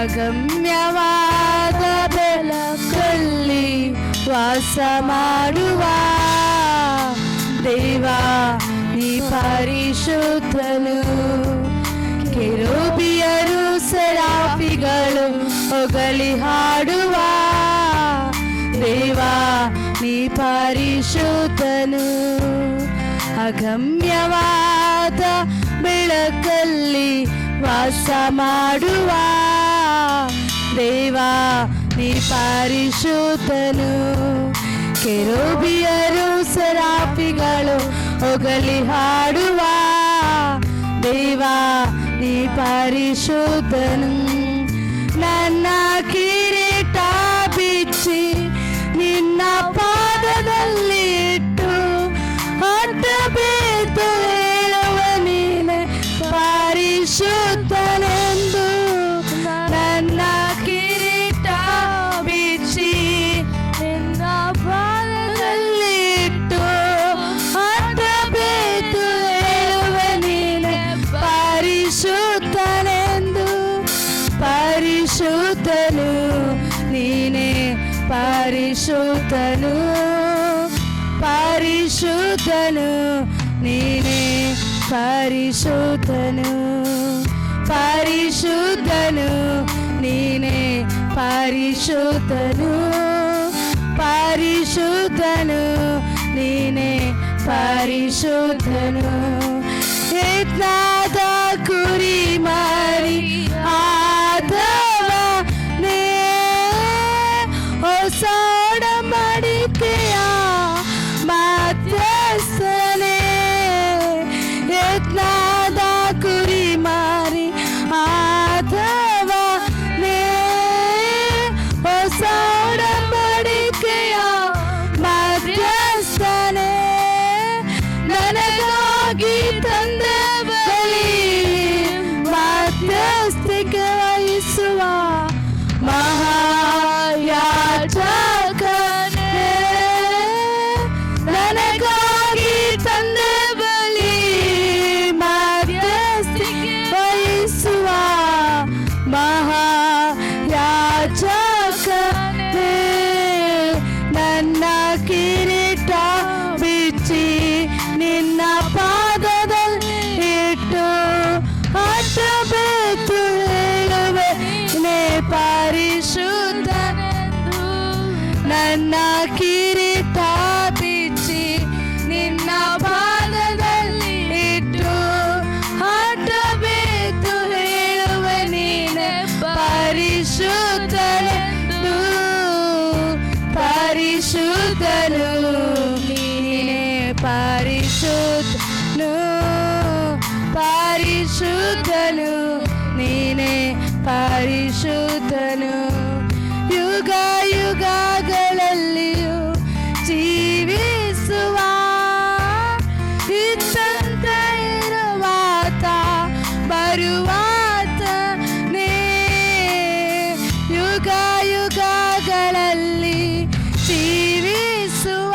ಅಗಮ್ಯವಾದ ಬೆಳಕಲ್ಲಿ ವಾಸ ಮಾಡುವ ದೇವ ನೀ ಪರಿಶುದ್ಧನು. ಕೆರೂಬಿಯರು ಸೆರಾಫಿಗಳು ಹೊಗಳಿ ಹಾಡುವ ದೇವ ನೀ ಪರಿಶುದ್ಧನು. ಅಗಮ್ಯವಾದ ಬೆಳಕಲ್ಲಿ ವಾಸ ಮಾಡುವ ದೇವ ನೀ ಪರಿಶುದ್ಧನು. ಕೆರೂಬಿಯರು ಸೆರಾಫಿಗಳು ಹೊಗಳಿ ಹಾಡುವ ದೇವ ನೀ ಪರಿಶುದ್ಧನು. ನನ್ನ ಕಿರೀಟ ಬಿಚ್ಚಿ ನಿನ್ನ ಪಾದದಲ್ಲಿ ಇಟ್ಟು ಅಡ್ಡ ಬಿದ್ದು ಹೇಳುವ ನೀನೆ ಪರಿಶುದ್ಧನೆಂದು. ನನ್ನ ಕಿರೀಟ ಬಿಚ್ಚಿ ನಿನ್ನ ಪಾದದಲ್ಲಿ ಇಟ್ಟು ಅಡ್ಡ ಬಿದ್ದು ಹೇಳುವ ನೀನೆ ಪರಿಶುದ್ಧನೆಂದು. ಪರಿಶುದ್ಧನು ನೀನೇ ಪರಿಶುದ್ಧನು. ಪರಿಶುದ್ಧನು ನೀನೇ ಪರಿಶುದ್ಧನು. ಪರಿಶುದ್ಧನು ನೀನೇ ಪರಿಶುದ್ಧನು. ಪರಿಶುದ್ಧನು ನೀನೇ ಪರಿಶುದ್ಧನು. ಯಜ್ಞದ ಕುರಿ ಮರಿ ಆದವನೇ ಹೊಸ ಒಡಂಬಡಿಕೆಯ ಮಧ್ಯಸ್ಥನೇ. ಯಜ್ಞದ ಕುರಿ ಮರಿ ಆದವನೇ ಹೊಸ ಒಡಂಬಡಿಕೆಯ ಮಧ್ಯಸ್ಥನೇ. ನನಗಾಗಿ ತಂದ ಬಲಿ ಮಧ್ಯಸ್ಥಿಕೆ ವಹಿಸುವ ಮಹಾಯಾಜಕನೇ. ನನಗಾಗಿ ತಂದ ಬಲಿ ಮಧ್ಯಸ್ಥಿಕೆ ವಹಿಸುವ ಮಹಾಯಾಜಕನೇ. ನನ್ನ ಕಿರೀಟ ಬಿಚ್ಚಿ ನಿನ್ನ ಪಾದದಲ್ಲಿ ಇಟ್ಟು ಅಡ್ಡ ಬಿದ್ದು ಹೇಳುವೆ ನೀನೇ ಪರಿಶುದ್ಧನೆಂದು. ನನ್ನ ಕಿರೀಟ ಬಿಚ್ಚಿ ನಿನ್ನ ಪಾದದಲ್ಲಿ ಇಟ್ಟು ಅಡ್ಡ ಬಿದ್ದು ಹೇಳುವೆ ನೀನೇ ಪರಿಶುದ್ಧನೆಂದು. ಪರಿಶುದ್ಧನು ನೀನೇ ಪರಿಶುದ್ಧನು. ಪರಿಶುದ್ಧನು ನೀನೇ ಪರಿಶುದ್ಧನು. ಯುಗ ಯುಗಗಳಲ್ಲಿಯೂ ಜೀವಿಸುವ ಇದ್ದಂತ ಇರುವಾತ ಬರುವಾತನೇ. ಯುಗ ಯುಗಗಳಲ್ಲಿ ಜೀವಿಸುವ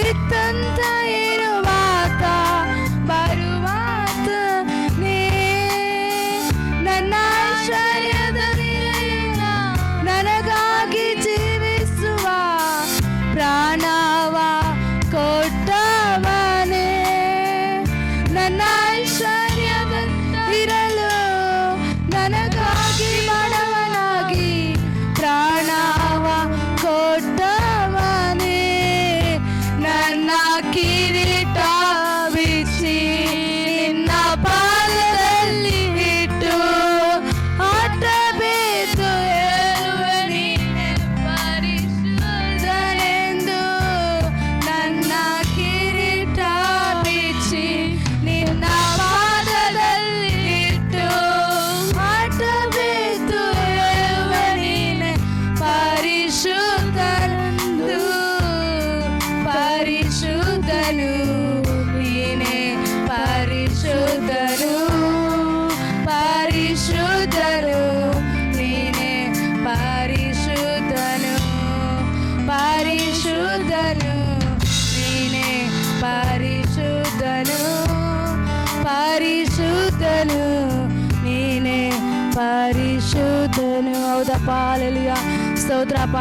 ಇದ್ದಂತ ಇರುವಾತ ಬರುವಾತನೇ. ನನ್ನ ಐಶ್ವರ್ಯದ ನಿಲಯನ ನನಗಾಗಿ ಜೀವಿಸುವ ಪ್ರಾಣವ ಕೊಟ್ಟವನೇ. ನನ್ನ ಐಶ್ವರ್ಯದ ಇರಲು ನನಗಾಗಿ ಬಡವನಾಗಿ ಪ್ರಾಣವ ಕೊಟ್ಟ ಪರಿಶುದ್ಧನು ಹೌದಪ್ಪ. ಹಲ್ಲೆಲೂಯಾ. ಸ್ತೋತ್ರಪ್ಪ.